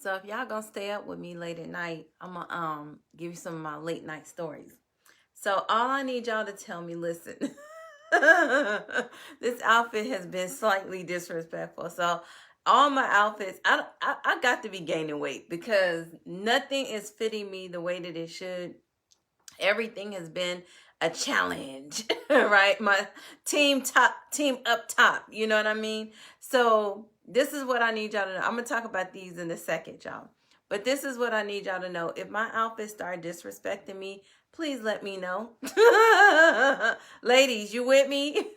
So if y'all gonna stay up with me late at night, I'm gonna give you some of my late night stories. So all I need y'all to tell me, listen, this outfit has been slightly disrespectful. So all my outfits, I got to be gaining weight because nothing is fitting me the way that it should. Everything has been a challenge, right? My team up top, you know what I mean? So this is what I need y'all to know. I'm gonna talk about these in a second, y'all. But this is what I need y'all to know. If my outfits start disrespecting me, please let me know. Ladies, you with me?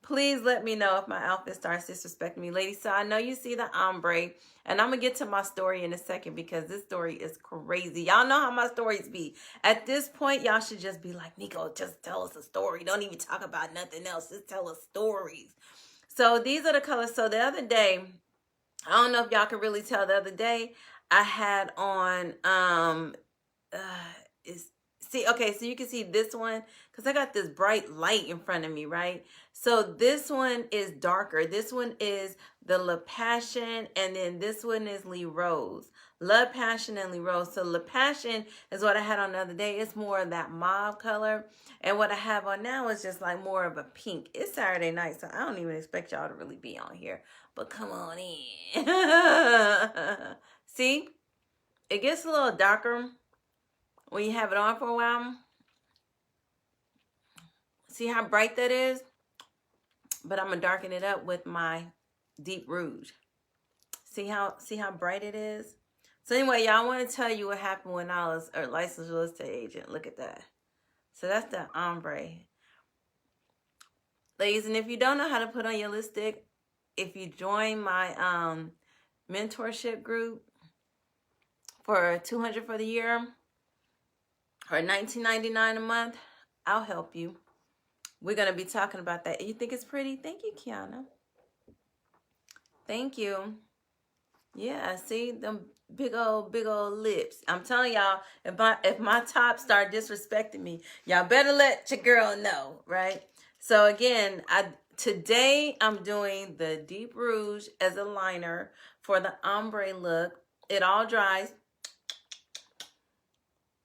Please let me know if my outfit starts disrespecting me. Ladies, so I know you see the ombre. And I'm going to get to my story in a second because this story is crazy. Y'all know how my stories be. At this point, y'all should just be like, Nico, just tell us a story. Don't even talk about nothing else. Just tell us stories. So these are the colors. So the other day, I don't know if y'all can really tell, the other day, I had on, okay, so you can see this one because I got this bright light in front of me, right? So this one is darker. This one is the La Passion, and then this one is Lee Rose. La Passion and Lee Rose. So La Passion is what I had on the other day. It's more of that mauve color. And what I have on now is just like more of a pink. It's Saturday night, so I don't even expect y'all to really be on here. But come on in. See? It gets a little darker when you have it on for a while. See how bright that is? But I'm going to darken it up with my Deep Rouge. See how bright it is? So anyway, y'all, I want to tell you what happened when I was a licensed real estate agent. Look at that. So that's the ombre. Ladies, and if you don't know how to put on your lipstick, if you join my mentorship group for $200 for the year or $19.99 a month, I'll help you. We're going to be talking about that. You think it's pretty? Thank you, Kiana. Thank you. Yeah, see them big old lips. I'm telling y'all, if my top start disrespecting me, y'all better let your girl know, right? So again, today I'm doing the Deep Rouge as a liner for the ombre look. It all dries.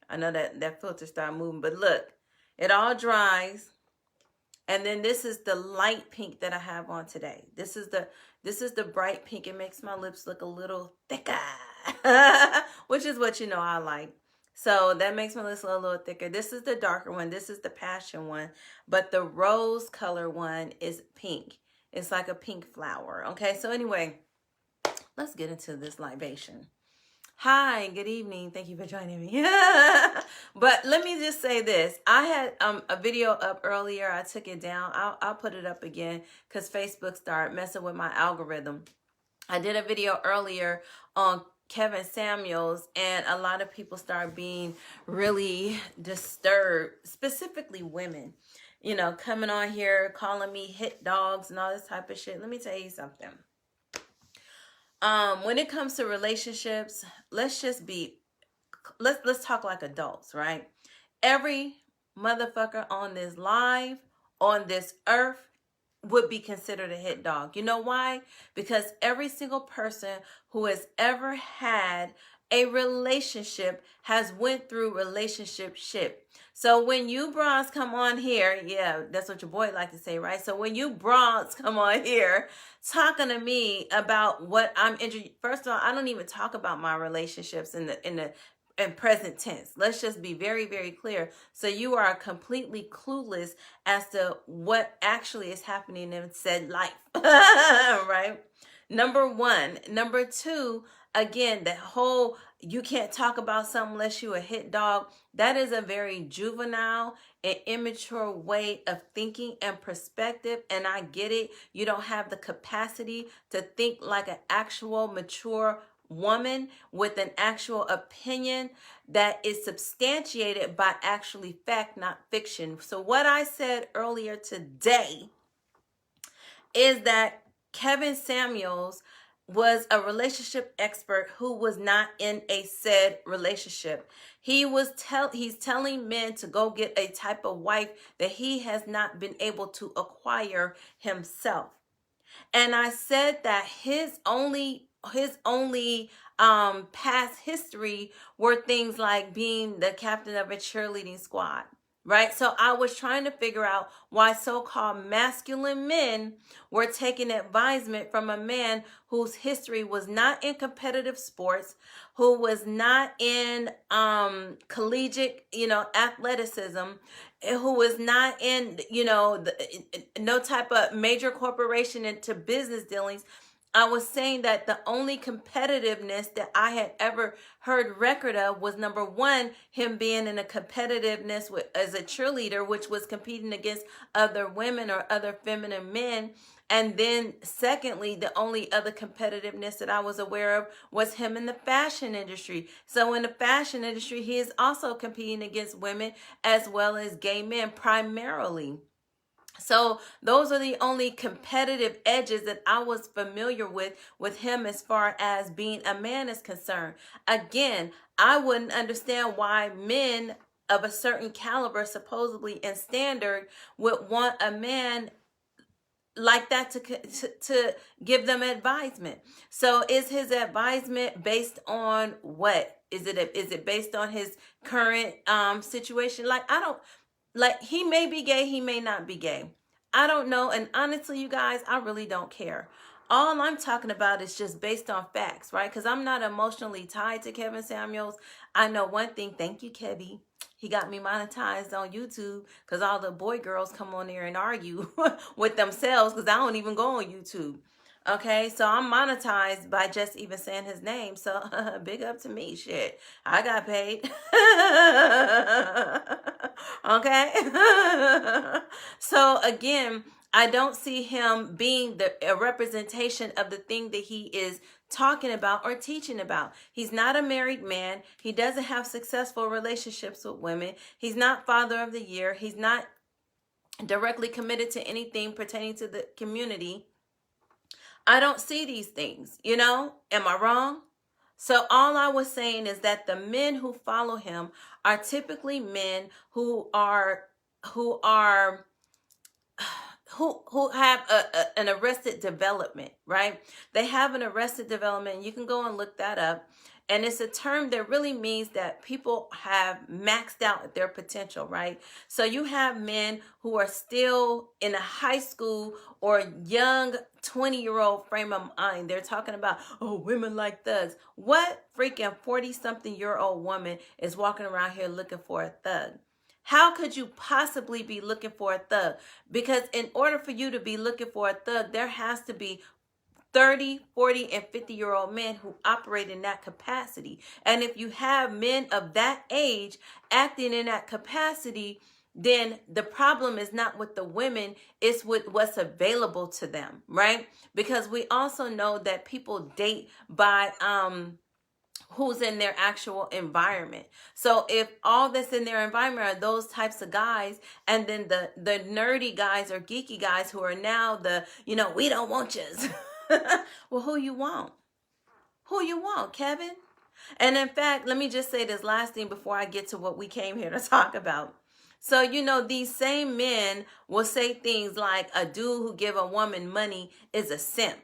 I know that filter started moving, but look, it all dries. And then this is the light pink that I have on today. This is the bright pink. It makes my lips look a little thicker, which is what you know I like. So that makes my lips look a little thicker. This is the darker one. This is the passion one. But the rose color one is pink. It's like a pink flower. Okay, so anyway, let's get into this libation. Hi, good evening. Thank you for joining me. But let me just say this. I had a video up earlier. I took it down. I'll put it up again because Facebook started messing with my algorithm. I did a video earlier on Kevin Samuels, and a lot of people started being really disturbed, specifically women, you know, coming on here, calling me hit dogs and all this type of shit. Let me tell you something. When it comes to relationships, let's talk like adults, right? Every motherfucker on this live, on this earth, would be considered a hit dog. You know why? Because every single person who has ever had a relationship has went through relationship shit. So when you bras come on here, yeah, that's what your boy like to say, right? So when you bras come on here talking to me about what I'm interested, first of all, I don't even talk about my relationships in present tense. Let's just be very, very clear. So you are completely clueless as to what actually is happening in said life, right? Number one. Number two, again, that whole you can't talk about something unless you a hit dog. That is a very juvenile and immature way of thinking and perspective. And I get it. You don't have the capacity to think like an actual mature woman with an actual opinion that is substantiated by actually fact, not fiction. So what I said earlier today is that Kevin Samuels was a relationship expert who was not in a said relationship. He's telling men to go get a type of wife that he has not been able to acquire himself. And I said that his only only past history were things like being the captain of a cheerleading squad, right? So I was trying to figure out why so-called masculine men were taking advisement from a man whose history was not in competitive sports, who was not in collegiate, athleticism, who was not in, no type of major corporation into business dealings. I was saying that the only competitiveness that I had ever heard record of was, number one, him being in a competitiveness as a cheerleader, which was competing against other women or other feminine men. And then secondly, the only other competitiveness that I was aware of was him in the fashion industry. So in the fashion industry, he is also competing against women as well as gay men primarily. So those are the only competitive edges that I was familiar with him as far as being a man is concerned. Again, I wouldn't understand why men of a certain caliber, supposedly and standard, would want a man like that to give them advisement. So is his advisement based on what? Is it based on his current situation? Like, I don't, like, he may be gay, he may not be gay. I don't know. And honestly, you guys, I really don't care. All I'm talking about is just based on facts, right? Because I'm not emotionally tied to Kevin Samuels. I know one thing. Thank you, Kevin. He got me monetized on YouTube because all the boy girls come on there and argue with themselves because I don't even go on YouTube. Okay, so I'm monetized by just even saying his name. So big up to me. Shit, I got paid. Okay. So again, I don't see him being a representation of the thing that he is talking about or teaching about. He's not a married man. He doesn't have successful relationships with women. He's not father of the year. He's not directly committed to anything pertaining to the community. I don't see these things, Am I wrong? So all I was saying is that the men who follow him are typically men who have an arrested development, right? They have an arrested development. You can go and look that up. And it's a term that really means that people have maxed out their potential, right? So you have men who are still in a high school or young 20-year-old frame of mind. They're talking about, oh, women like thugs. What freaking 40-something-year-old woman is walking around here looking for a thug? How could you possibly be looking for a thug? Because in order for you to be looking for a thug, there has to be 30, 40, and 50-year-old men who operate in that capacity. And if you have men of that age acting in that capacity, then the problem is not with the women, it's with what's available to them, right? Because we also know that people date by who's in their actual environment. So if all that's in their environment are those types of guys, and then the nerdy guys or geeky guys who are now we don't want yous. Well, who you want? Who you want, Kevin? And in fact, let me just say this last thing before I get to what we came here to talk about. So, these same men will say things like a dude who give a woman money is a simp,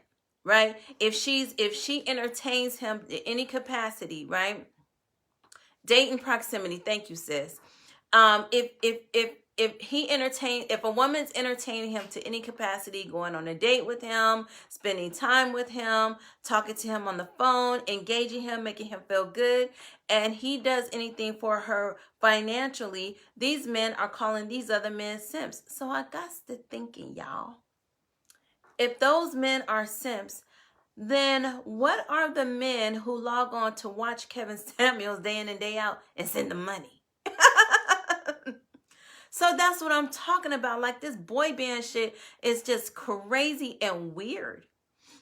right? If she entertains him in any capacity, right? Dating proximity. Thank you, sis. If a woman's entertaining him to any capacity, going on a date with him, spending time with him, talking to him on the phone, engaging him, making him feel good, and he does anything for her financially, these men are calling these other men simps. So I got to thinking, y'all, if those men are simps, then what are the men who log on to watch Kevin Samuels day in and day out and send them money? So that's what I'm talking about. Like, this boy band shit is just crazy and weird.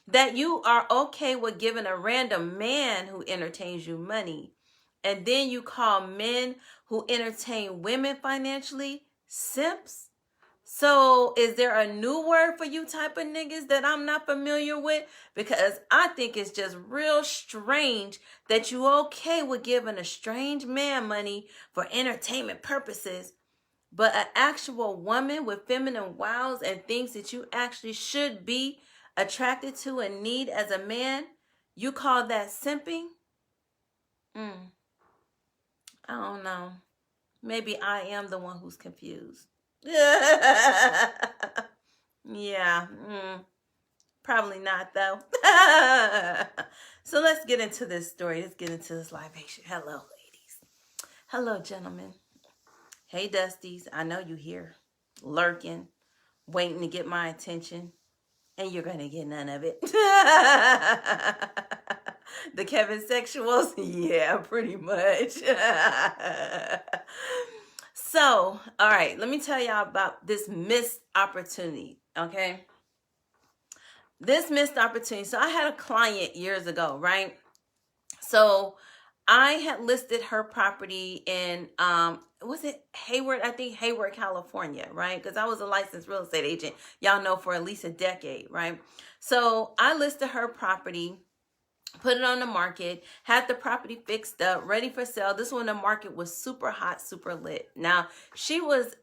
That you are okay with giving a random man who entertains you money, and then you call men who entertain women financially simps? So is there a new word for you type of niggas that I'm not familiar with? Because I think it's just real strange that you okay with giving a strange man money for entertainment purposes, but an actual woman with feminine wows and things that you actually should be attracted to and need as a man, You call that simping? I don't know. Maybe I am the one who's confused. Yeah. Probably not, though. So let's get into this story. Let's get into this libation. Hello, ladies. Hello, gentlemen. Hey, Dusties. I know you here, lurking, waiting to get my attention, and you're going to get none of it. The Kevin sexuals? Yeah, pretty much. So, all right, let me tell y'all about this missed opportunity, okay? This missed opportunity. So I had a client years ago, right? So I had listed her property in was it Hayward? I think Hayward, California, right? Because I was a licensed real estate agent, y'all know, for at least a decade, right? So I listed her property, put it on the market, had the property fixed up, ready for sale. This one, the market was super hot, super lit. Now, she was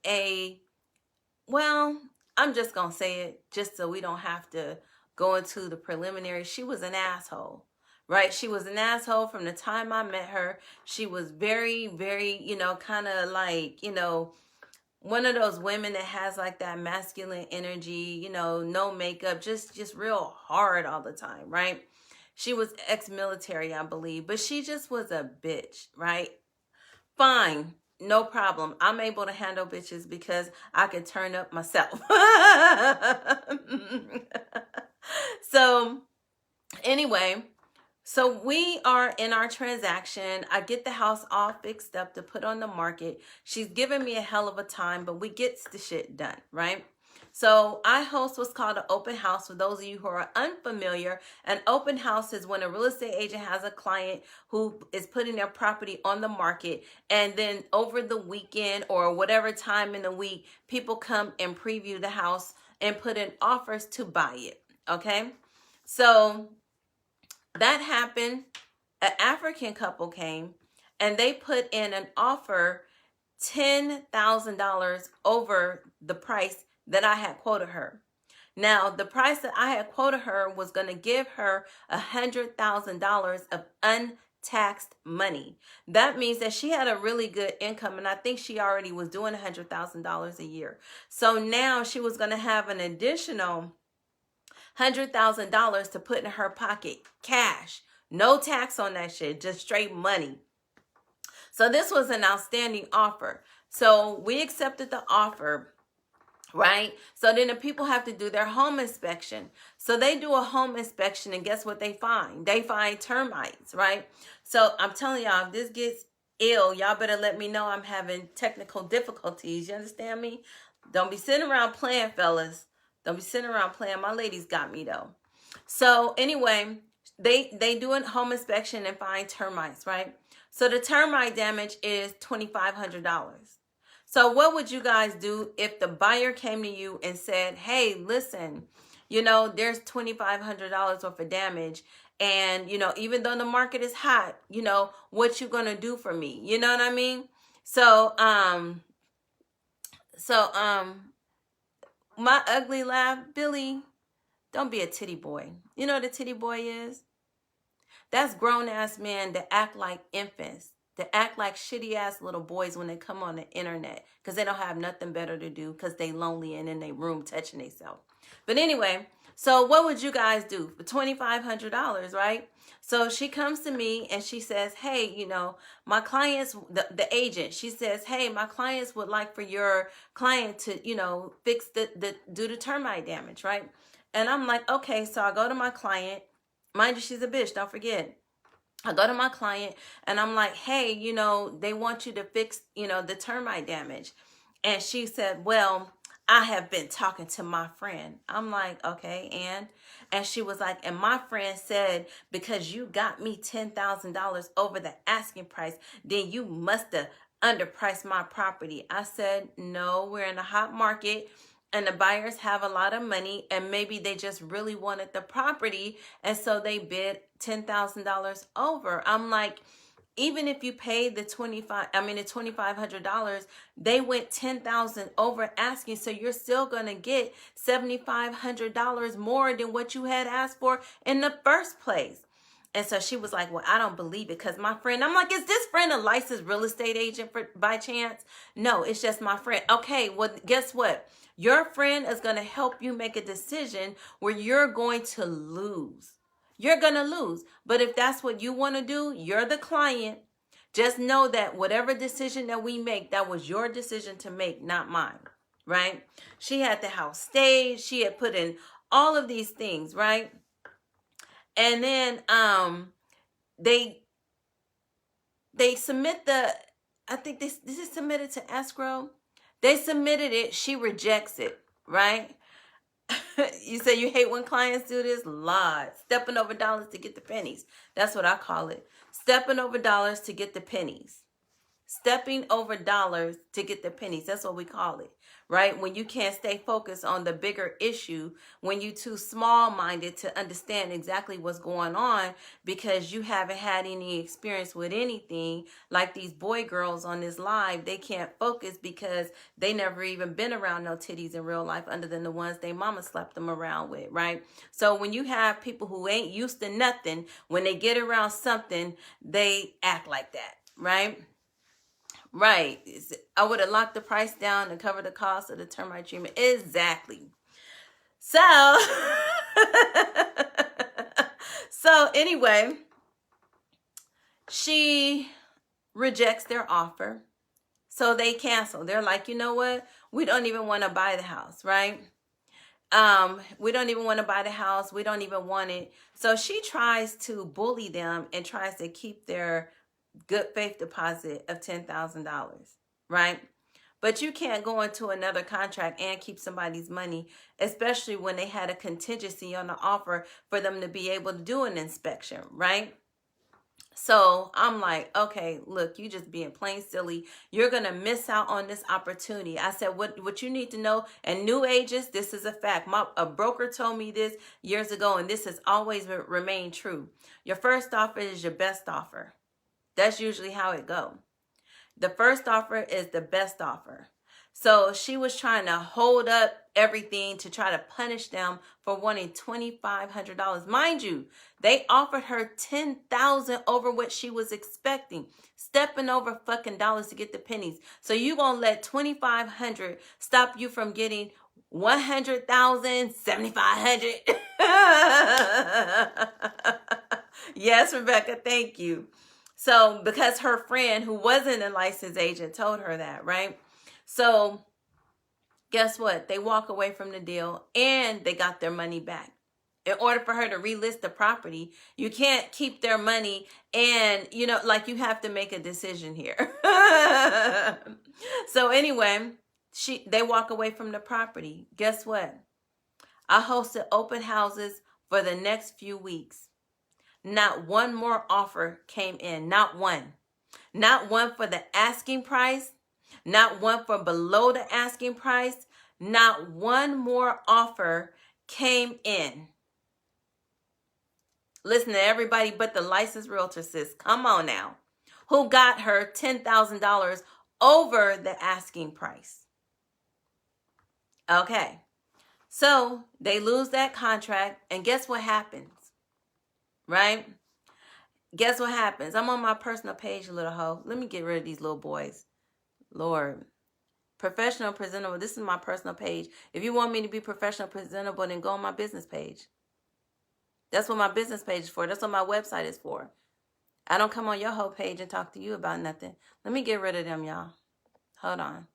well, I'm just going to say it just so we don't have to go into the preliminary. She was an asshole, right? She was an asshole from the time I met her. She was very, very, kind of like, one of those women that has like that masculine energy, no makeup, just real hard all the time, right? She was ex-military, I believe, but she just was a bitch, right? Fine, no problem. I'm able to handle bitches because I can turn up myself. So anyway, so we are in our transaction. I get the house all fixed up to put on the market. She's giving me a hell of a time, but we get the shit done, right? So I host what's called an open house. For those of you who are unfamiliar, an open house is when a real estate agent has a client who is putting their property on the market, and then over the weekend or whatever time in the week, people come and preview the house and put in offers to buy it, okay? So that happened. An African couple came and they put in an offer $10,000 over the price that I had quoted her. Now, the price that I had quoted her was going to give her $100,000 of untaxed money. That means that she had a really good income, and I think she already was doing $100,000 a year. So now she was going to have an additional $100,000 to put in her pocket, cash. No tax on that shit, just straight money. So this was an outstanding offer. So we accepted the offer, right? So then the people have to do their home inspection. So they do a home inspection, and guess what they find? They find termites, right? So I'm telling y'all, if this gets ill, y'all better let me know. I'm having technical difficulties. You understand me? Don't be sitting around playing, fellas. Don't be sitting around playing. My ladies got me, though. So anyway, they do a home inspection and find termites, right? So the termite damage is $2,500. So what would you guys do if the buyer came to you and said, hey, listen, there's $2,500 worth of damage. And, even though the market is hot, what you going to do for me? You know what I mean? So my ugly laugh, Billy, don't be a titty boy. You know what a titty boy is? That's grown-ass men that act like infants, that act like shitty-ass little boys when they come on the internet because they don't have nothing better to do because they lonely and in their room touching themselves. But anyway, so what would you guys do for $2,500, right? So she comes to me and she says, hey, my clients, the agent, she says, hey, my clients would like for your client to, fix do the termite damage, right? And I'm like, okay, so I go to my client. Mind you, she's a bitch, don't forget. I go to my client and I'm like, hey, they want you to fix, the termite damage. And she said, well, I have been talking to my friend. I'm like, okay, and she was like, and my friend said, because you got me $10,000 over the asking price, then you must have underpriced my property. I said, no, we're in a hot market. And the buyers have a lot of money, and maybe they just really wanted the property, and so they bid $10,000 over. I'm like, even if you paid the $2,500, they went $10,000 over asking, so you're still gonna get $7,500 more than what you had asked for in the first place. And so she was like, well, I don't believe it because my friend, I'm like, is this friend a licensed real estate agent by chance? No, it's just my friend. Okay, well, guess what? Your friend is going to help you make a decision where you're going to lose. You're going to lose. But if that's what you want to do, you're the client. Just know that whatever decision that we make, that was your decision to make, not mine, right? She had the house staged. She had put in all of these things, right? And then they submit the, I think this is submitted to escrow. They submitted it. She rejects it, right? You say you hate when clients do this? Lord, stepping over dollars to get the pennies. That's what I call it. Stepping over dollars to get the pennies. Stepping over dollars to get the pennies. That's what we call it, right? When you can't stay focused on the bigger issue, when you're too small-minded to understand exactly what's going on because you haven't had any experience with anything, like these boy girls on this live, they can't focus because they never even been around no titties in real life other than the ones they mama slapped them around with, right? So when you have people who ain't used to nothing, when they get around something, they act like that, right? Right. I would have locked the price down to cover the cost of the termite treatment. Exactly. So, so anyway, she rejects their offer. So they cancel. They're like, you know what? We don't even want to buy the house, right? We don't even want to buy the house. We don't even want it. So she tries to bully them and tries to keep their good faith deposit of $10,000, right? But you can't go into another contract and keep somebody's money, especially when they had a contingency on the offer for them to be able to do an inspection, right? So I'm like, okay, look, you just being plain silly. You're going to miss out on this opportunity. I said, what you need to know, and new agents, this is a fact. A broker told me this years ago, and this has always remained true. Your first offer is your best offer. That's usually how it goes. The first offer is the best offer. So she was trying to hold up everything to try to punish them for wanting $2,500. Mind you, they offered her $10,000 over what she was expecting, stepping over fucking dollars to get the pennies. So you gonna let $2,500 stop you from getting $100,000, $7,500? Yes, Rebecca, thank you. So because her friend who wasn't a licensed agent told her that, right? So guess what? They walk away from the deal and they got their money back. In order for her to relist the property, you can't keep their money and, you know, like you have to make a decision here. So anyway, they walk away from the property. Guess what? I hosted open houses for the next few weeks. Not one more offer came in. Not one. Not one for the asking price. Not one for below the asking price. Not one more offer came in. Listen to everybody but the licensed realtor, sis. Come on now. Who got her $10,000 over the asking price. Okay. So they lose that contract. And guess what happens? Right? Guess what happens? I'm on my personal page, little hoe. Let me get rid of these little boys. Lord. Professional, presentable. This is my personal page. If you want me to be professional, presentable, then go on my business page. That's what my business page is for. That's what my website is for. I don't come on your whole page and talk to you about nothing. Let me get rid of them, y'all. Hold on.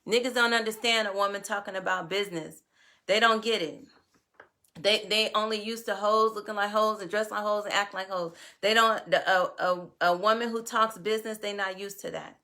Niggas don't understand a woman talking about business. They don't get it. They only used to hoes looking like hoes and dressing like hoes and act like hoes. They don't, a woman who talks business, they not used to that.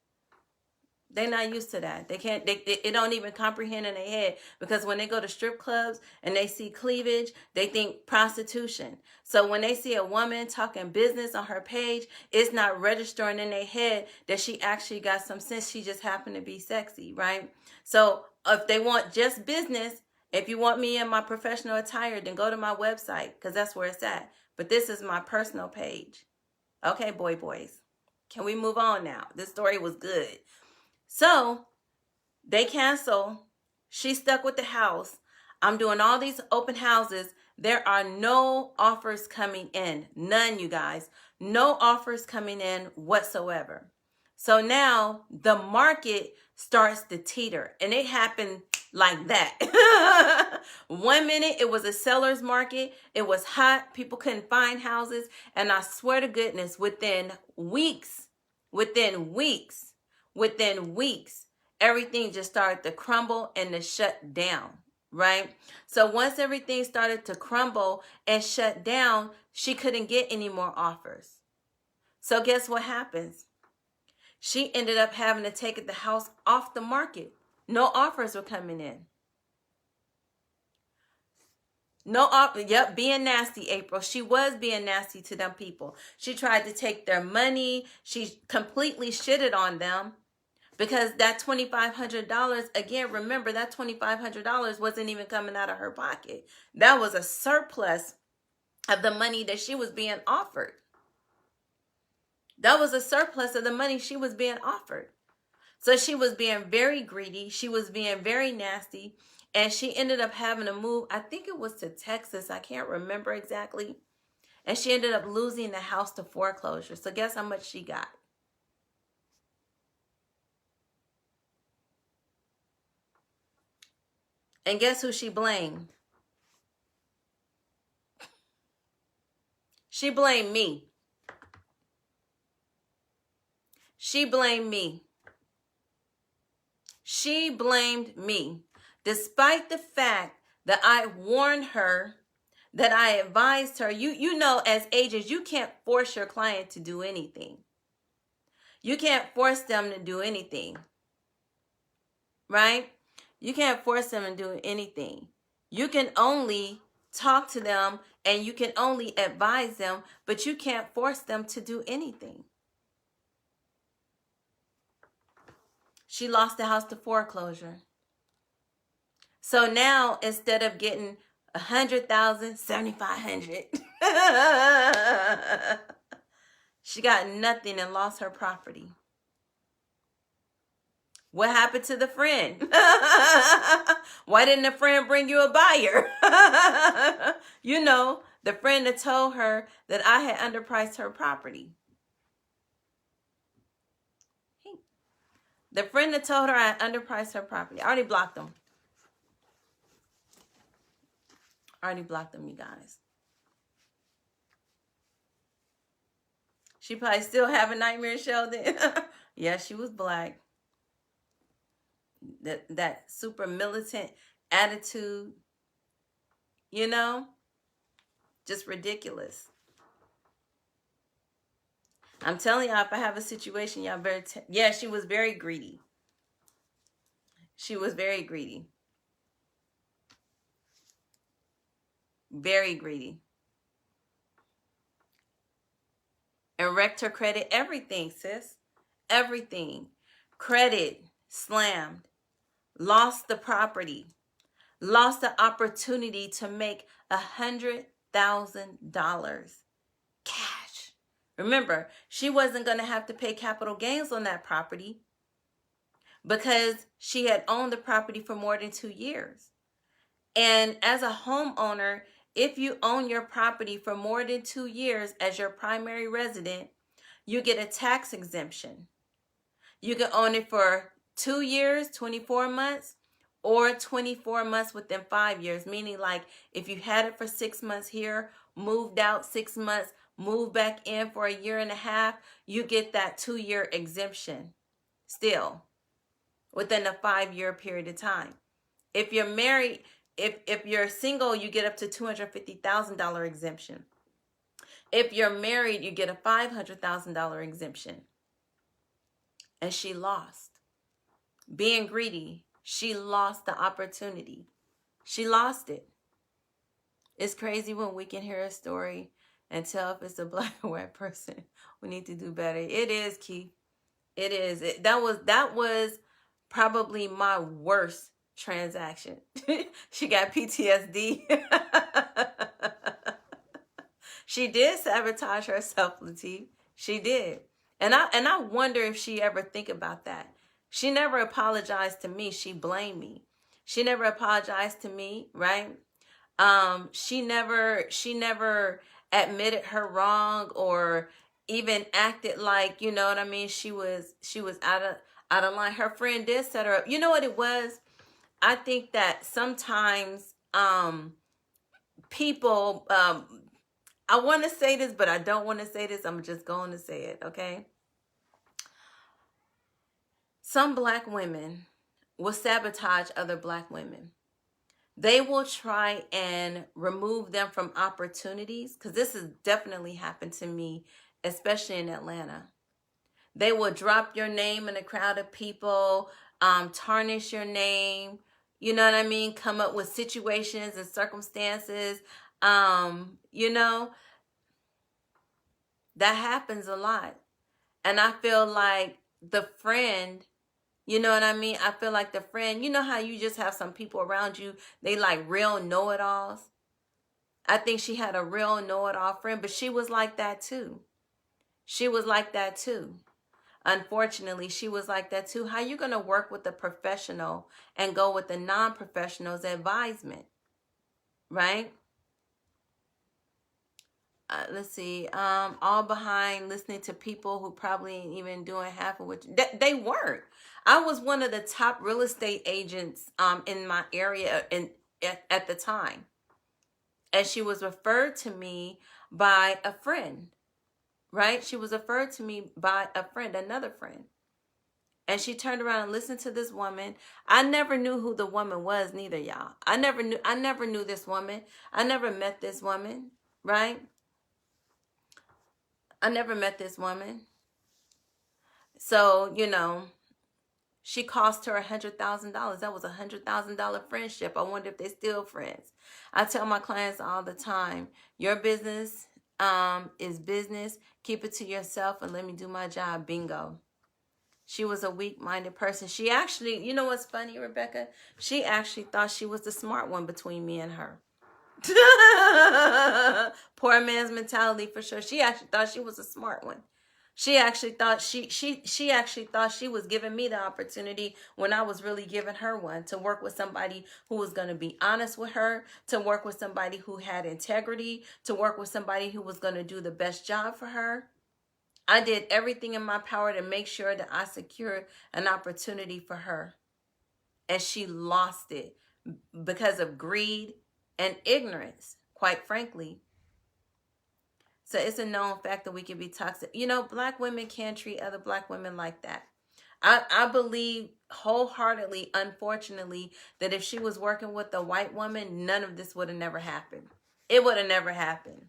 They're not used to that. They can't, they don't even comprehend in their head, because when they go to strip clubs and they see cleavage, they think prostitution. So when they see a woman talking business on her page, it's not registering in their head that she actually got some sense. She just happened to be sexy, right? So if they want just business, if you want me in my professional attire, then go to my website, because that's where it's at. But this is my personal page. Okay, boys. Can we move on now? This story was good. So they cancel. She's stuck with the house. I'm doing all these open houses. There are no offers coming in. None, you guys. No offers coming in whatsoever. So now the market starts to teeter, and it happened like that. 1 minute it was a seller's market. It was hot. People couldn't find houses. And I swear to goodness, within weeks, everything just started to crumble and to shut down, right? So once everything started to crumble and shut down, she couldn't get any more offers. So guess what happens? She ended up having to take the house off the market. No offers were coming in. No offer. Yep, being nasty, April. She was being nasty to them people. She tried to take their money. She completely shitted on them because that $2,500, again, remember that $2,500 wasn't even coming out of her pocket. That was a surplus of the money that she was being offered. That was a surplus of the money she was being offered. So she was being very greedy. She was being very nasty. And she ended up having to move, I think it was to Texas. I can't remember exactly. And she ended up losing the house to foreclosure. So guess how much she got? And guess who she blamed? She blamed me. She blamed me. She blamed me. Despite the fact that I warned her, that I advised her, you know, as agents, you can't force your client to do anything. You can't force them to do anything, right? You can't force them to do anything. You can only talk to them and you can only advise them, but you can't force them to do anything. She lost the house to foreclosure. So now instead of getting 100,000, 7,500, she got nothing and lost her property. What happened to the friend? Why didn't the friend bring you a buyer? You know, the friend that told her that I had underpriced her property. The friend that told her I had underpriced her property. I already blocked them. You guys. She probably still have a nightmare, Sheldon. Yeah, she was black. That super militant attitude, you know, just ridiculous. I'm telling y'all, if I have a situation, y'all better yeah, she was very greedy. She was very greedy. Very greedy. And wrecked her credit, everything, sis. Everything. Credit slammed. Lost the property. Lost the opportunity to make $100,000 cash. Remember, she wasn't going to have to pay capital gains on that property because she had owned the property for more than 2 years. And as a homeowner, if you own your property for more than 2 years as your primary resident, you get a tax exemption. You can own it for 2 years, 24 months, or 24 months within 5 years. Meaning, like, if you had it for 6 months here, moved out 6 months, moved back in for 1.5 years, you get that 2-year exemption still within a 5-year period of time. If you're married, if you're single, you get up to $250,000 exemption. If you're married, you get a $500,000 exemption. And she lost. Being greedy, she lost the opportunity. She lost it. It's crazy when we can hear a story and tell if it's a black or white person. We need to do better. It is, Keith. It is. That was probably my worst transaction. She got PTSD. She did sabotage herself, Latif. She did. And I wonder if she ever think about that. She never apologized to me. She blamed me. She never apologized to me, right? She never admitted her wrong or even acted like, you know what I mean, she was out of line. Her friend did set her up. You know what it was? I think that sometimes people I want to say this, but I don't want to say this. I'm just going to say it, okay? Some black women will sabotage other black women. They will try and remove them from opportunities, because this has definitely happened to me, especially in Atlanta. They will drop your name in a crowd of people, tarnish your name, you know what I mean? Come up with situations and circumstances, you know, that happens a lot. And I feel like the friend, you know what I mean? I feel like the friend, you know how you just have some people around you, they like real know-it-alls? I think she had a real know-it-all friend, but she was like that too. She was like that too. Unfortunately, she was like that too. How you going to work with a professional and go with the non-professional's advisement, right? Let's see. All behind listening to people who probably ain't even doing half of what they weren't. I was one of the top real estate agents in my area at the time. And she was referred to me by a friend, right? She was referred to me by a friend, another friend. And she turned around and listened to this woman. I never knew who the woman was, neither, y'all. I never knew this woman. I never met this woman, right? I never met this woman. So, you know, she cost her $100,000. That was $100,000 friendship. I wonder if they're still friends. I tell my clients all the time, your business is business. Keep it to yourself and let me do my job. Bingo. She was a weak-minded person. She actually, you know what's funny, Rebecca? She actually thought she was the smart one between me and her. Poor man's mentality for sure. She actually thought she was a smart one. She actually thought she actually thought she was giving me the opportunity when I was really giving her one, to work with somebody who was going to be honest with her, to work with somebody who had integrity, to work with somebody who was going to do the best job for her. I did everything in my power to make sure that I secured an opportunity for her. And she lost it because of greed and ignorance, quite frankly. So it's a known fact that we can be toxic. You know, black women can't treat other black women like that. I believe wholeheartedly, unfortunately, that if she was working with a white woman, none of this would have never happened. It would have never happened.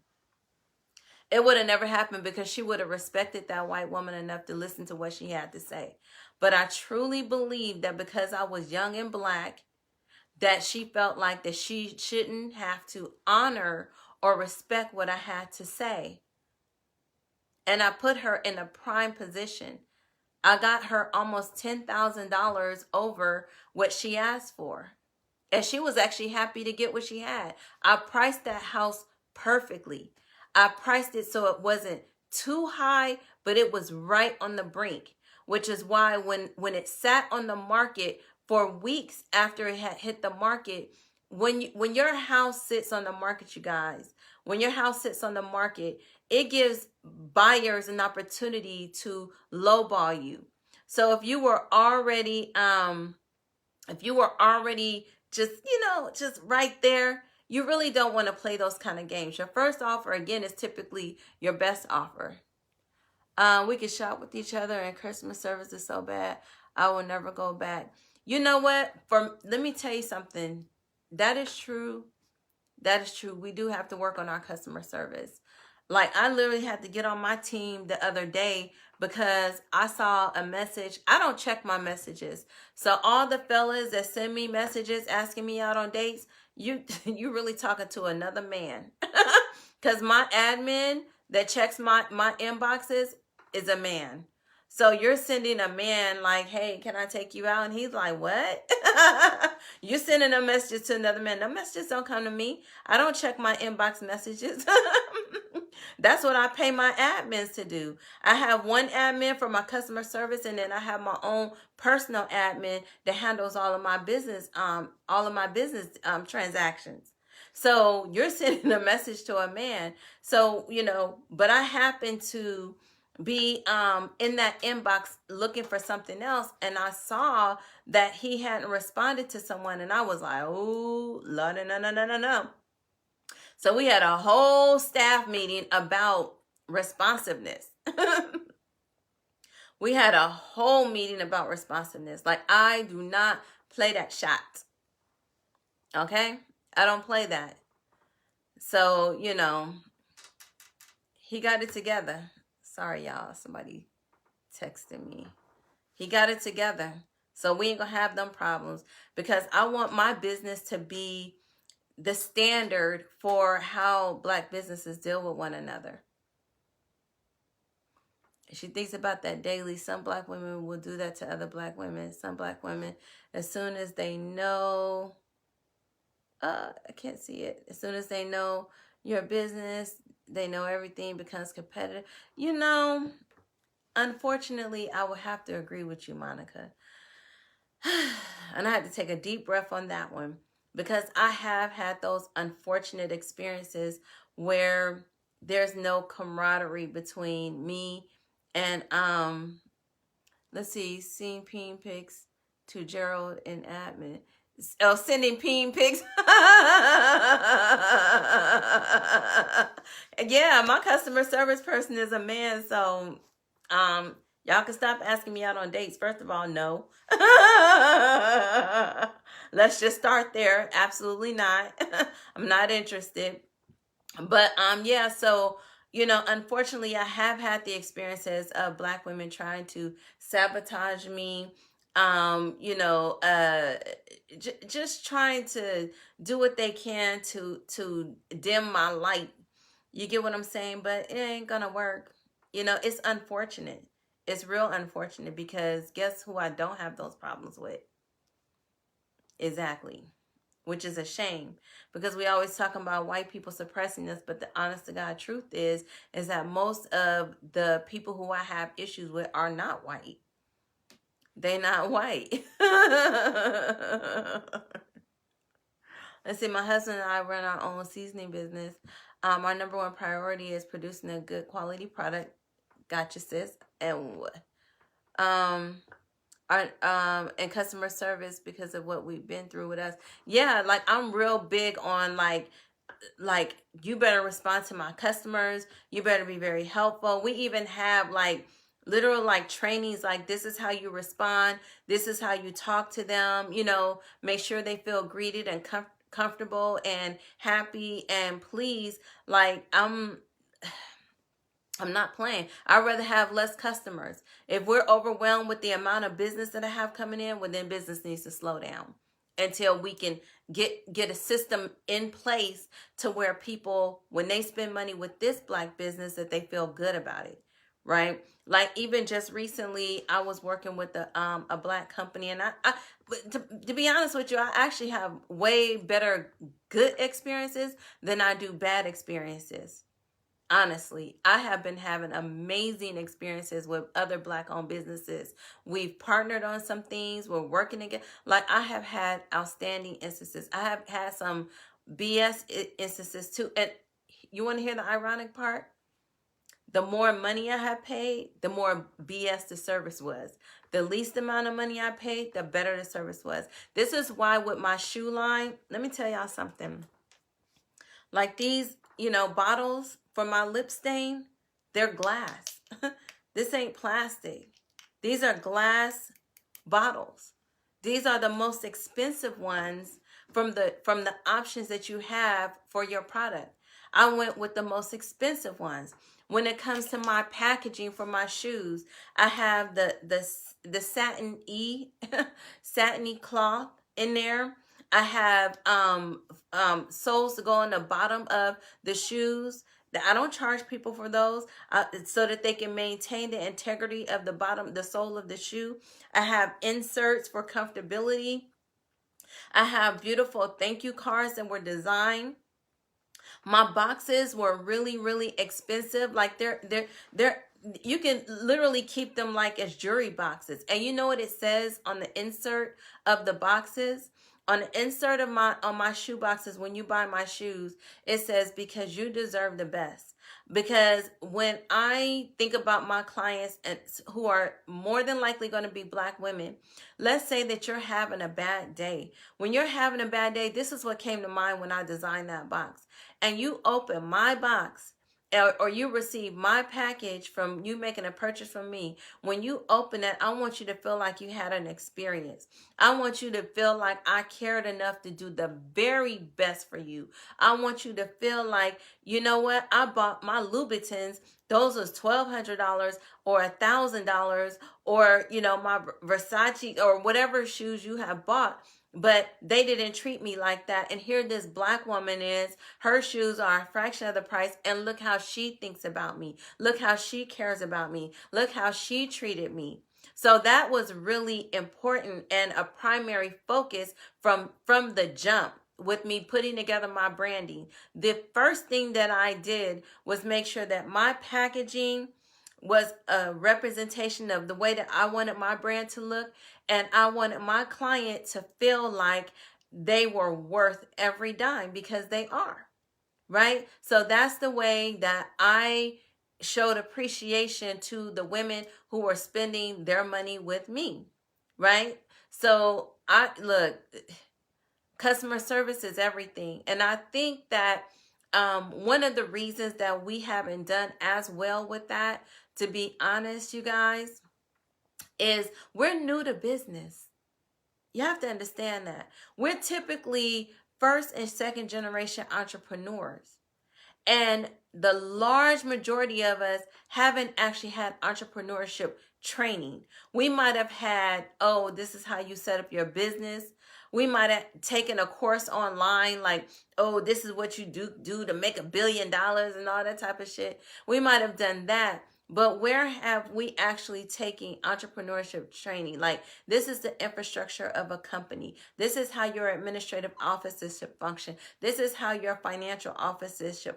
It would have never happened because she would have respected that white woman enough to listen to what she had to say. But I truly believe that because I was young and black, that she felt like that she shouldn't have to honor or respect what I had to say. And I put her in a prime position. I got her almost $10,000 over what she asked for. And she was actually happy to get what she had. I priced that house perfectly. I priced it so it wasn't too high, but it was right on the brink, which is why when it sat on the market for weeks after it had hit the market, when your house sits on the market, you guys, when your house sits on the market, it gives buyers an opportunity to lowball you. So if you were already just, you know, just right there, you really don't want to play those kind of games. Your first offer, again, is typically your best offer. We can shop with each other, and Christmas service is so bad, I will never go back. You know what? Let me tell you something. That is true. That is true. We do have to work on our customer service. Like, I literally had to get on my team the other day because I saw a message. I don't check my messages. So all the fellas that send me messages asking me out on dates, you really talking to another man. Because my admin that checks my inboxes is a man. So you're sending a man like, hey, can I take you out? And he's like, what? You're sending a message to another man. No messages don't come to me. I don't check my inbox messages. That's what I pay my admins to do. I have one admin for my customer service, and then I have my own personal admin that handles all of my business transactions. So you're sending a message to a man. So, but I happen to be in that inbox looking for something else, and I saw that he hadn't responded to someone, and I was like, oh, no, no, no, no, no, no. So we had a whole staff meeting about responsiveness. We had a whole meeting about responsiveness. Like, I do not play that shot. Okay? I don't play that. So, he got it together. Sorry, y'all. Somebody texted me. He got it together. So we ain't gonna have them problems, because I want my business to be the standard for how Black businesses deal with one another. She thinks about that daily. Some Black women will do that to other Black women. Some Black women, as soon as they know, I can't see it. As soon as they know your business, they know everything becomes competitive. Unfortunately, I would have to agree with you, Monica. And I had to take a deep breath on that one, because I have had those unfortunate experiences where there's no camaraderie between me and let's see, seeing peen pics to Gerald and admin. Oh, sending peen pics. Yeah, my customer service person is a man, so y'all can stop asking me out on dates. First of all, no. Let's just start there. Absolutely not. I'm not interested. But yeah, so unfortunately, I have had the experiences of Black women trying to sabotage me. Just trying to do what they can to dim my light. You get what I'm saying? But it ain't gonna work. It's unfortunate. It's real unfortunate, because guess who I don't have those problems with? Exactly. Which is a shame, because we always talk about white people suppressing us, but the honest to God truth is that most of the people who I have issues with are not white. They're not white. Let's see, my husband and I run our own seasoning business. Our number one priority is producing a good quality product. Gotcha, sis. And and customer service, because of what we've been through with us. Yeah, like I'm real big on like you better respond to my customers. You better be very helpful. We even have like literal like trainings, like this is how you respond. This is how you talk to them. Make sure they feel greeted and comfortable and happy and pleased. Like I'm not playing. I'd rather have less customers. If we're overwhelmed with the amount of business that I have coming in, well, then business needs to slow down until we can get a system in place to where people, when they spend money with this Black business, that they feel good about it, right? Like even just recently, I was working with a Black company, and to be honest with you, I actually have way better good experiences than I do bad experiences. Honestly, I have been having amazing experiences with other Black-owned businesses. We've partnered on some things. We're working together. Like I have had outstanding instances. I have had some BS instances too. And you want to hear the ironic part? The more money I have paid, the more BS the service was. The least amount of money I paid, the better the service was. This is why with my shoe line, let me tell y'all something. Like these, bottles for my lip stain, they're glass. This ain't plastic. These are glass bottles. These are the most expensive ones from the options that you have for your product. I went with the most expensive ones. When it comes to my packaging for my shoes, I have the satiny cloth in there. I have soles to go on the bottom of the shoes. I don't charge people for those so that they can maintain the integrity of the sole of the shoe. I have inserts for comfortability. I have beautiful thank you cards that were designed. My boxes were really, really expensive. Like they're you can literally keep them like as jewelry boxes. And you know what it says on the insert of the boxes? On the insert of my shoe boxes, when you buy my shoes, it says, because you deserve the best. Because when I think about my clients, and who are more than likely going to be Black women, let's say that you're having a bad day. When you're having a bad day, this is what came to mind when I designed that box. And you open my box, or you receive my package from you making a purchase from me. When you open it, I want you to feel like you had an experience. I want you to feel like I cared enough to do the very best for you. I want you to feel like, you know what, I bought my Louboutins. Those was $1,200 or $1,000, or, you know, my Versace or whatever shoes you have bought. But they didn't treat me like that. And here this Black woman is, her shoes are a fraction of the price. And look how she thinks about me. Look how she cares about me. Look how she treated me. So that was really important and a primary focus from the jump with me putting together my branding. The first thing that I did was make sure that my packaging was a representation of the way that I wanted my brand to look. And I wanted my client to feel like they were worth every dime, because they are, right? So that's the way that I showed appreciation to the women who were spending their money with me, right? So customer service is everything. And I think that one of the reasons that we haven't done as well with that, to be honest, you guys, is we're new to business. You have to understand that. We're typically first and second generation entrepreneurs. And the large majority of us haven't actually had entrepreneurship training. We might have had, oh, this is how you set up your business. We might have taken a course online like, oh, this is what you do to make $1 billion and all that type of shit. We might have done that. But where have we actually taken entrepreneurship training? Like, this is the infrastructure of a company. This is how your administrative offices should function. This is how your financial offices should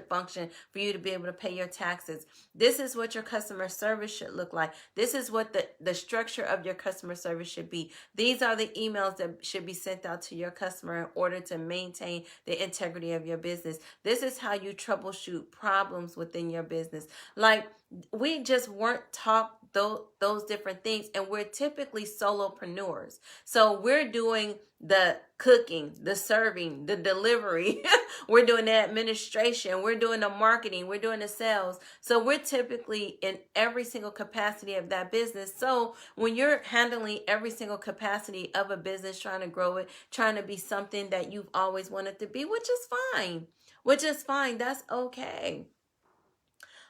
function for you to be able to pay your taxes. This is what your customer service should look like. This is what the structure of your customer service should be. These are the emails that should be sent out to your customer in order to maintain the integrity of your business. This is how you troubleshoot problems within your business. Like, we just weren't taught those different things, and we're typically solopreneurs. So we're doing the cooking, the serving, the delivery. We're doing the administration. We're doing the marketing. We're doing the sales. So we're typically in every single capacity of that business. So when you're handling every single capacity of a business, trying to grow it, trying to be something that you've always wanted to be, which is fine. That's okay.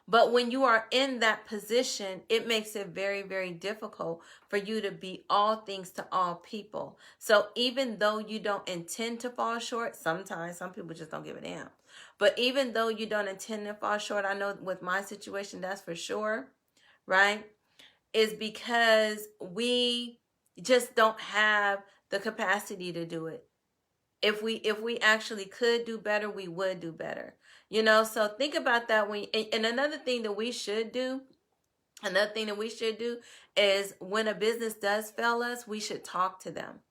But when you are in that position, it makes it very, very difficult for you to be all things to all people. So even though you don't intend to fall short, sometimes some people just don't give a damn. But even though you don't intend to fall short, I know with my situation, that's for sure, right? Is because we just don't have the capacity to do it. If we actually could do better, we would do better. You know, so think about that and another thing that we should do is when a business does fail us, we should talk to them.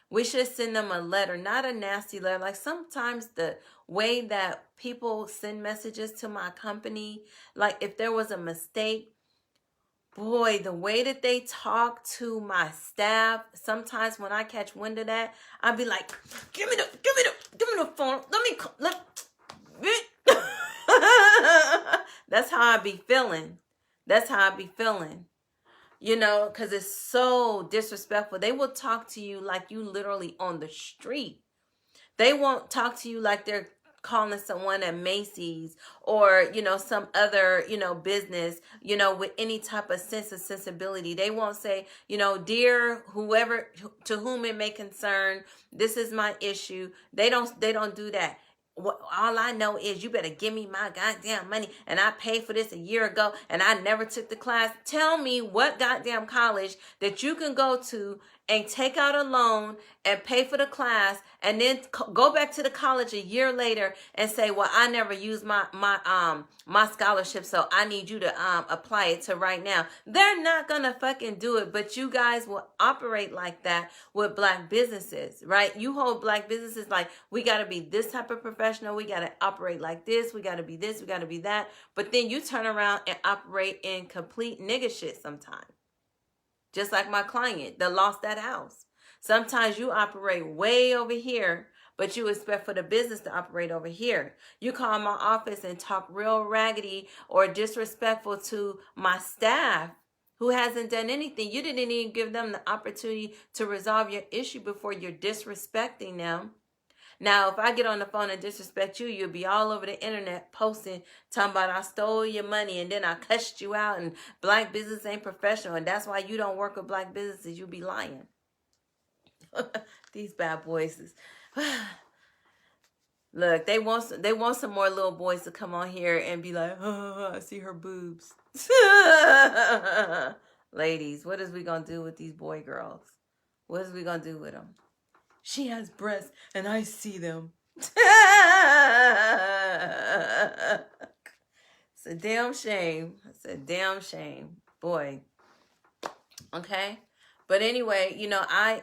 We should send them a letter, not a nasty letter. Like, sometimes the way that people send messages to my company, like if there was a mistake, boy, the way that they talk to my staff, sometimes when I catch wind of that, I'd be like, give me the phone. That's how I be feeling. You know, because it's so disrespectful. They will talk to you like you literally on the street. They won't talk to you like they're calling someone at Macy's or, you know, some other, you know, business, you know, with any type of sense of sensibility. They won't say, you know, dear whoever, to whom it may concern, this is my issue. They don't do that. All I know is you better give me my goddamn money, and I paid for this a year ago and I never took the class. Tell me what goddamn college that you can go to and take out a loan and pay for the class, and then go back to the college a year later and say, well, I never used my scholarship, so I need you to apply it to right now. They're not gonna fucking do it, but you guys will operate like that with Black businesses, right? You hold Black businesses like, we gotta be this type of professional, we gotta operate like this, we gotta be this, we gotta be that, but then you turn around and operate in complete nigga shit sometimes. Just like my client that lost that house. Sometimes you operate way over here, but you expect for the business to operate over here. You call my office and talk real raggedy or disrespectful to my staff who hasn't done anything. You didn't even give them the opportunity to resolve your issue before you're disrespecting them. Now, if I get on the phone and disrespect you, you'll be all over the internet posting, talking about I stole your money and then I cussed you out and Black business ain't professional and that's why you don't work with Black businesses. You be lying. These bad boys is... Look, they want some more little boys to come on here and be like, oh, I see her boobs. Ladies, what is we gonna do with these boy girls? What is we gonna do with them? She has breasts and I see them. It's a damn shame. It's a damn shame. Boy. Okay? But anyway, I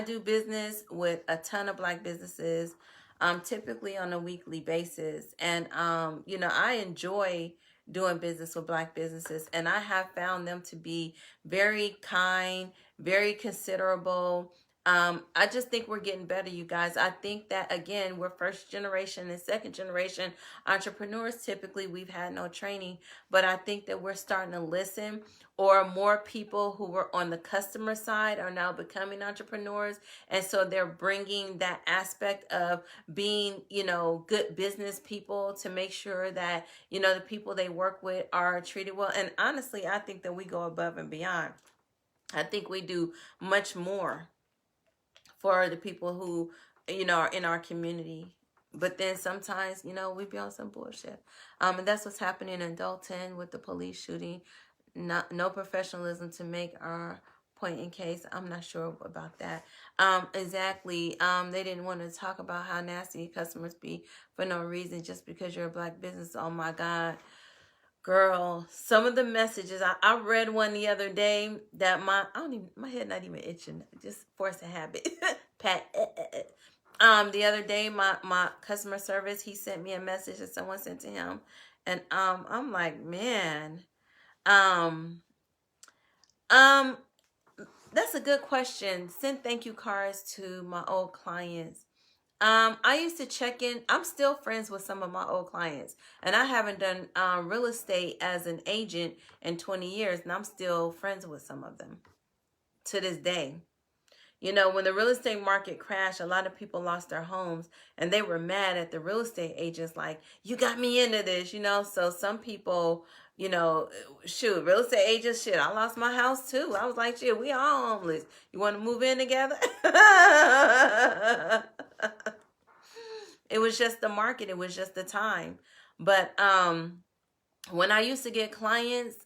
do business with a ton of Black businesses, typically on a weekly basis. And, I enjoy doing business with Black businesses. And I have found them to be very kind, very considerable. I just think we're getting better, you guys. I think that, again, we're first generation and second generation entrepreneurs. Typically, we've had no training, but I think that we're starting to listen, or more people who were on the customer side are now becoming entrepreneurs. And so they're bringing that aspect of being, good business people to make sure that, the people they work with are treated well. And honestly, I think that we go above and beyond. I think we do much more for the people who, are in our community. But then sometimes, we be on some bullshit. And that's what's happening in Dalton with the police shooting. No professionalism to make our point in case. I'm not sure about that. Exactly. They didn't want to talk about how nasty customers be for no reason just because you're a Black business. Oh my God. Girl, some of the messages, I read one the other day that my head not even itching, just force a habit. Pat. The other day, my customer service, he sent me a message that someone sent to him. And I'm like, man, that's a good question. Send thank you cards to my old clients. I used to check in. I'm still friends with some of my old clients, and I haven't done real estate as an agent in 20 years, and I'm still friends with some of them to this day. When the real estate market crashed, a lot of people lost their homes, and they were mad at the real estate agents, like, you got me into this, So some people, shoot, real estate agents, shit, I lost my house too. I was like, shit, we all homeless. You want to move in together? It was just the market. It was just the time. But when I used to get clients,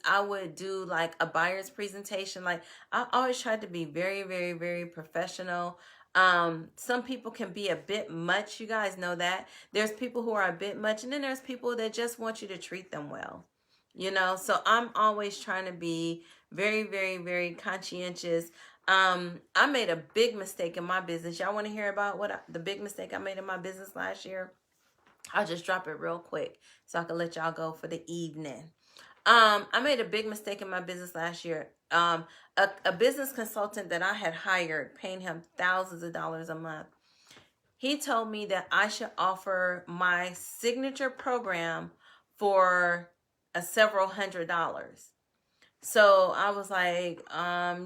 I would do like a buyer's presentation. Like, I always tried to be very, very, very professional. Some people can be a bit much. You guys know that. There's people who are a bit much, and then there's people that just want you to treat them well. So I'm always trying to be very, very, very conscientious. I made a big mistake in my business. Y'all want to hear about the big mistake I made in my business last year? I'll just drop it real quick so I can let y'all go for the evening. I made a big mistake in my business last year. A business consultant that I had hired, paying him thousands of dollars a month. He told me that I should offer my signature program for several $100s. So I was like,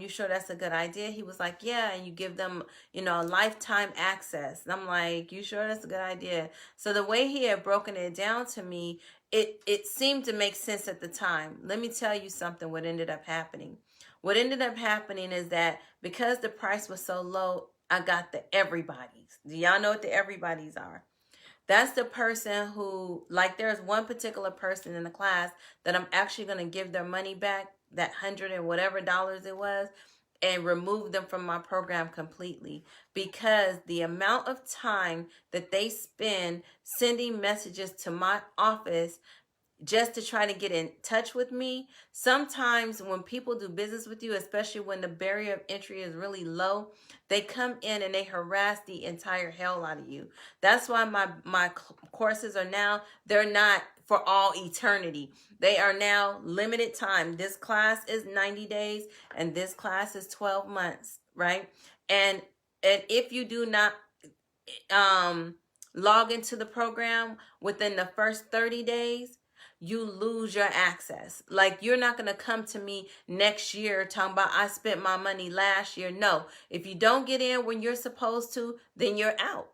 you sure that's a good idea? He was like, yeah, and you give them, lifetime access. And I'm like, you sure that's a good idea? So the way he had broken it down to me, it seemed to make sense at the time. Let me tell you something, what ended up happening. What ended up happening is that because the price was so low, I got the everybody's. Do y'all know what the everybody's are? That's the person who, like, there's one particular person in the class that I'm actually going to give their money back that $100 and whatever it was, and remove them from my program completely, because the amount of time that they spend sending messages to my office just to try to get in touch with me. Sometimes when people do business with you, especially when the barrier of entry is really low, they come in and they harass the entire hell out of you. That's why my courses are now, they're not for all eternity. They are now limited time. This class is 90 days and this class is 12 months, right? And if you do not log into the program within the first 30 days, you lose your access. Like, you're not going to come to me next year talking about I spent my money last year. No, if you don't get in when you're supposed to, then you're out.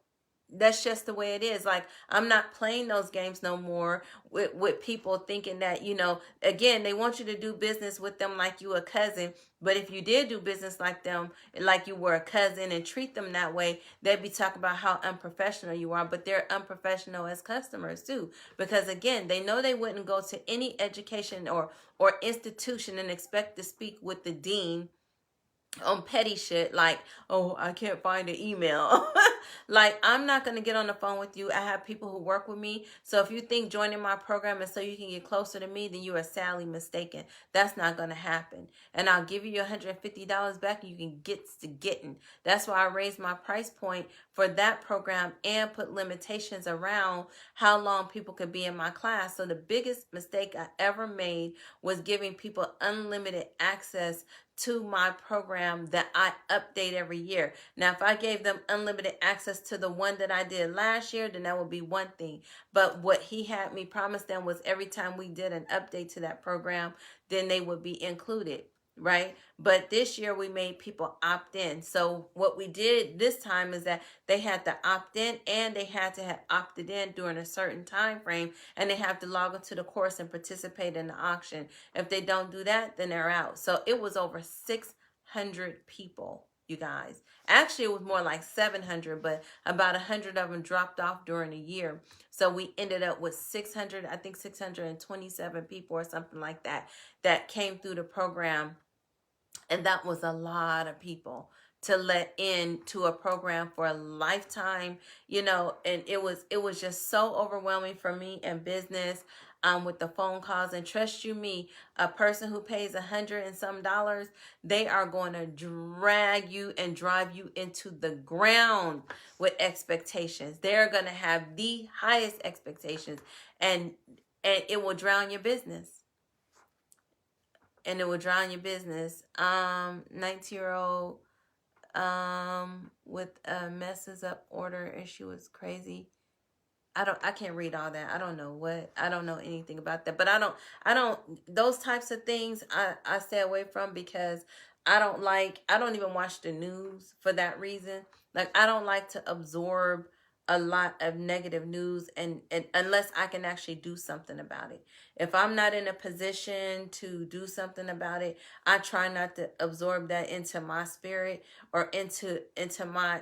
That's just the way it is. Like, I'm not playing those games no more with people thinking that, you know, again, they want you to do business with them like you a cousin. But if you did do business like them, like you were a cousin, and treat them that way, they'd be talking about how unprofessional you are. But they're unprofessional as customers too. Because again, they know they wouldn't go to any education or institution and expect to speak with the dean on petty shit like, oh, I can't find an email. Like, I'm not going to get on the phone with you. I have people who work with me. So if you think joining my program is so you can get closer to me, then you are sadly mistaken. That's not going to happen. And I'll give you $150 back and you can get to getting. That's why I raised my price point for that program and put limitations around how long people could be in my class. So the biggest mistake I ever made was giving people unlimited access to my program that I update every year. Now, if I gave them unlimited access to the one that I did last year, then that would be one thing. But what he had me promise them was every time we did an update to that program, then they would be included, right? But this year we made people opt in. So what we did this time is that they had to opt in and they had to have opted in during a certain time frame, and they have to log into the course and participate in the auction. If they don't do that, then they're out. So it was over 600 people, you guys. Actually, it was more like 700, but about 100 of them dropped off during the year. So we ended up with 600, I think 627 people or something like that, that came through the program. And that was a lot of people to let in to a program for a lifetime, you know. And it was just so overwhelming for me in business, with the phone calls. And trust you me, a person who pays $100 and some, they are going to drag you and drive you into the ground with expectations. They're going to have the highest expectations, and it will drown your business. And it will drown your business. 19-year-old with a messes up order issue is crazy. I can't read all that. I don't know anything about that. But I don't those types of things I stay away from, because I don't even watch the news for that reason. Like, I don't like to absorb a lot of negative news, and unless I can actually do something about it. If I'm not in a position to do something about it, I try not to absorb that into my spirit or into my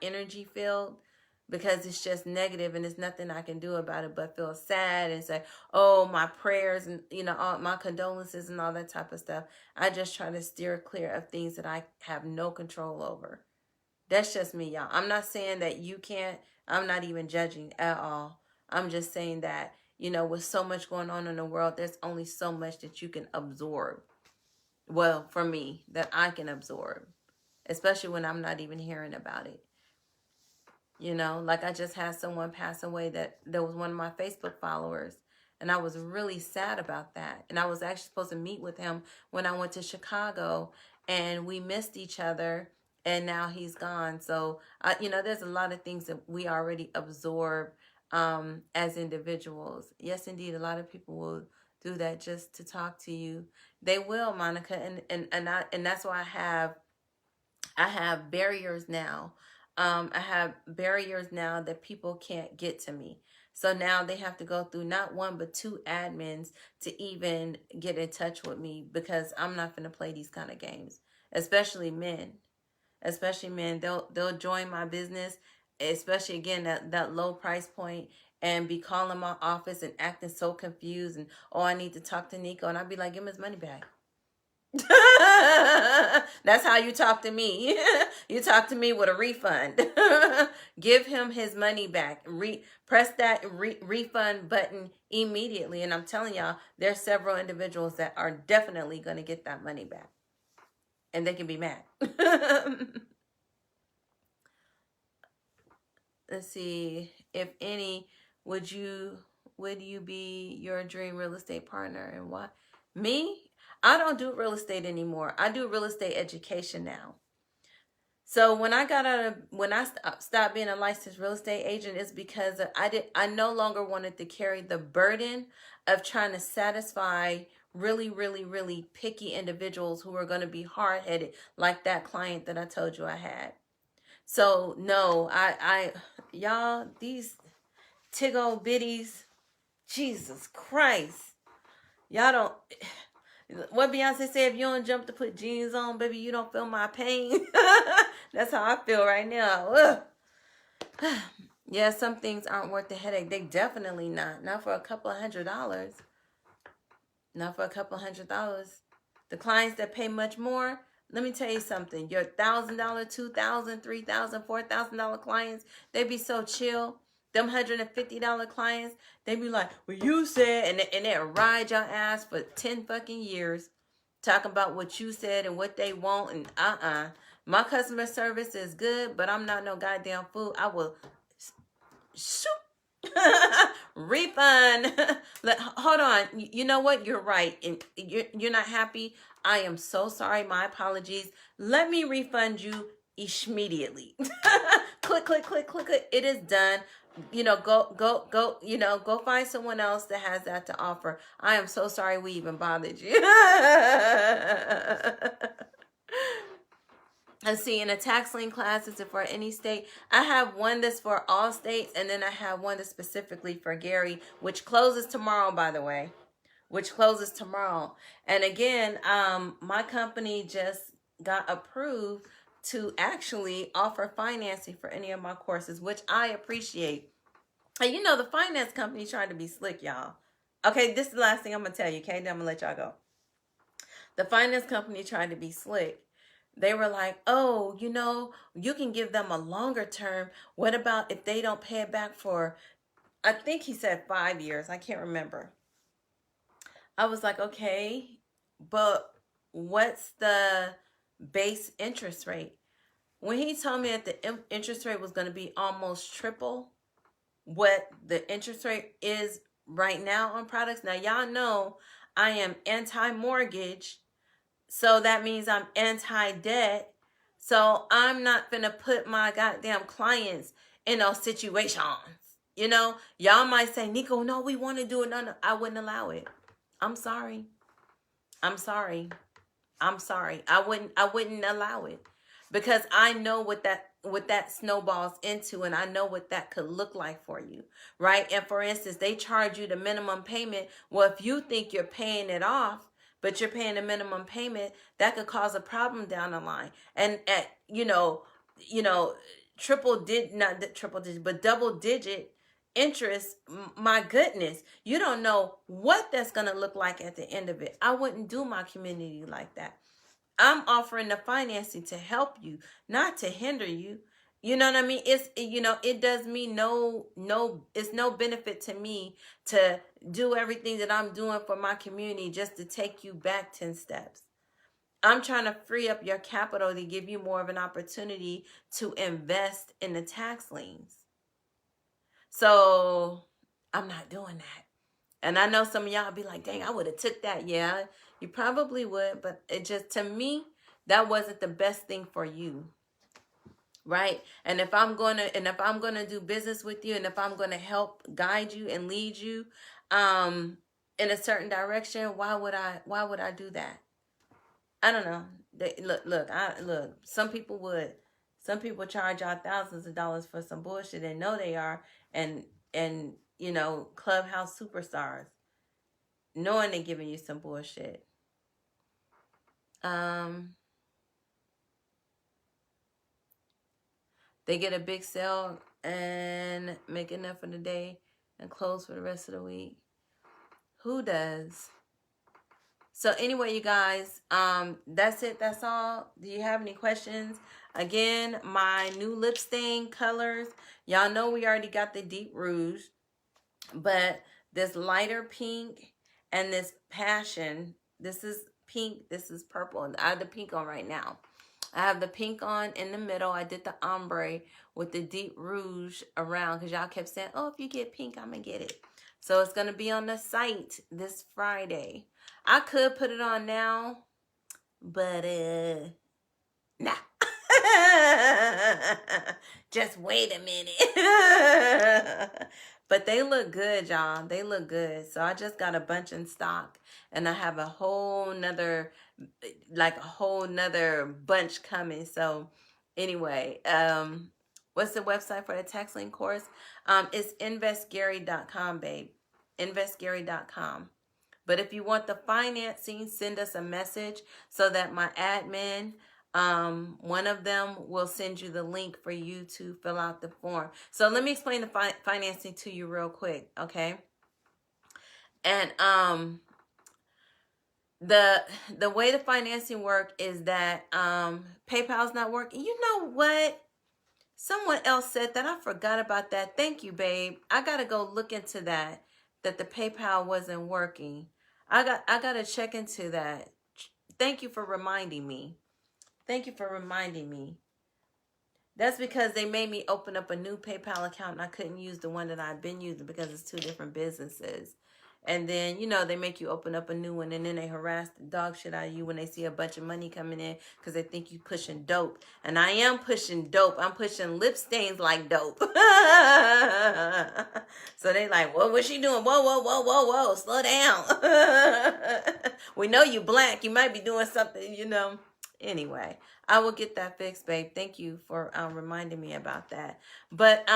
energy field, because it's just negative and there's nothing I can do about it but feel sad and say, oh, my prayers and, you know, all my condolences and all that type of stuff. I just try to steer clear of things that I have no control over. That's just me, y'all. I'm not saying that you can't. I'm not even judging at all. I'm just saying that, you know, with so much going on in the world, there's only so much that you can absorb. Well, for me, that I can absorb, especially when I'm not even hearing about it. You know, like I just had someone pass away that was one of my Facebook followers. And I was really sad about that. And I was actually supposed to meet with him when I went to Chicago. And we missed each other. And now he's gone. So, you know, there's a lot of things that we already absorb as individuals. Yes, indeed, a lot of people will do that just to talk to you. They will, Monica. And that's why I have barriers now. I have barriers now that people can't get to me. So now they have to go through not one, but two admins to even get in touch with me, because I'm not going to play these kind of games, especially men. Especially men, they'll join my business, especially again that low price point, and be calling my office and acting so confused and, oh, I need to talk to Nico. And I'd be like, give him his money back. That's how you talk to me. You talk to me with a refund. Give him his money back. Press that refund button immediately. And I'm telling y'all, there's several individuals that are definitely going to get that money back. And they can be mad. Let's see. If any, would you be your dream real estate partner, and why? Me? I don't do real estate anymore. I do real estate education now. So when I stopped being a licensed real estate agent, is because I no longer wanted to carry the burden of trying to satisfy really, really, really picky individuals who are going to be hard-headed, like that client that I told you I had. So no, y'all, these tiggle bitties, Jesus Christ, y'all don't. What Beyonce said, if you don't jump to put jeans on, baby, you don't feel my pain. That's how I feel right now. Yeah, some things aren't worth the headache. They definitely not. Not for a couple of $100. Not for a couple of $100. The clients that pay much more, let me tell you something. Your $1,000, $2,000, $3,000, $4,000 clients, they be so chill. Them $150 clients, they be like, well, you said, and they'll ride your ass for 10 fucking years talking about what you said and what they want. And my customer service is good, but I'm not no goddamn fool. I will shoot. Refund. Hold on. You know what? You're right. And you're not happy. I am so sorry. My apologies. Let me refund you immediately. Click, click, click, click, click. It is done. Go, go find someone else that has that to offer. I am so sorry we even bothered you. Let's see, in the tax lien classes, if for any state, I have one that's for all states, and then I have one that's specifically for Gary, which closes tomorrow, by the way, And again, my company just got approved to actually offer financing for any of my courses, which I appreciate. And the finance company tried to be slick, y'all. Okay, this is the last thing I'm going to tell you, okay? Then I'm going to let y'all go. The finance company tried to be slick. They were like, oh, you can give them a longer term. What about if they don't pay it back for, I think he said 5 years. I can't remember. I was like, okay, but what's the base interest rate? When he told me that the interest rate was going to be almost triple what the interest rate is right now on products. Now, y'all know I am anti-mortgage. So that means I'm anti-debt. So I'm not going to put my goddamn clients in those situations. Y'all might say, Nico, no, we want to do it. No, I wouldn't allow it. I'm sorry. I wouldn't allow it, because I know what that snowballs into, and I know what that could look like for you, right? And for instance, they charge you the minimum payment. Well, if you think you're paying it off, but you're paying a minimum payment, that could cause a problem down the line. And at double digit interest, my goodness, you don't know what that's going to look like at the end of it. I wouldn't do my community like that. I'm offering the financing to help you, not to hinder you. You know what I mean? It does me it's no benefit to me to do everything that I'm doing for my community just to take you back 10 steps. I'm trying to free up your capital to give you more of an opportunity to invest in the tax liens. So I'm not doing that. And I know some of y'all be like, dang, I would have took that. Yeah, you probably would. But it just, to me, that wasn't the best thing for you. Right? And if I'm going to do business with you, and if I'm going to help guide you and lead you in a certain direction, why would I do that? I don't know. Look, some people would. Some people charge y'all thousands of dollars for some bullshit and know they are, and Clubhouse superstars, knowing they're giving you some bullshit. They get a big sale and make enough for the day. and close for the rest of the week. Who does? So anyway, you guys, that's it. That's all. Do you have any questions? Again, my new lip stain colors. Y'all know we already got the deep rouge, but this lighter pink and this passion. This is pink. This is purple. And I have the pink on right now. I have the pink on in the middle. I did the ombre with the deep rouge around because y'all kept saying, oh, if you get pink, I'm going to get it. So it's going to be on the site this Friday. I could put it on now, but nah. Just wait a minute. But they look good, y'all. They look good. So I just got a bunch in stock, and I have a whole nother bunch coming. So anyway, what's the website for the tax lien course? It's investgary.com, babe. Investgary.com. But if you want the financing, send us a message so that my admin, one of them will send you the link for you to fill out the form. So let me explain the financing to you real quick, okay? And the way the financing work is that PayPal's not working. You know what? Someone else said that. I forgot about that. Thank you, babe. I got to go look into that the PayPal wasn't working. I got to check into that. Thank you for reminding me. Thank you for reminding me. That's because they made me open up a new PayPal account and I couldn't use the one that I've been using because it's two different businesses. And then, you know, they make you open up a new one and then they harass the dog shit out of you when they see a bunch of money coming in because they think you pushing dope. And I am pushing dope. I'm pushing lip stains like dope. So they like, what was she doing? Whoa, slow down. We know you black. You might be doing something, you know. Anyway, I will get that fixed, babe. Thank you for reminding me about that. But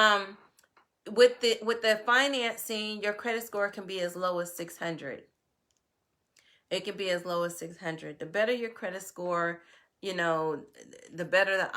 with the financing, your credit score can be as low as 600. It can be as low as 600. The better your credit score, you know, the better the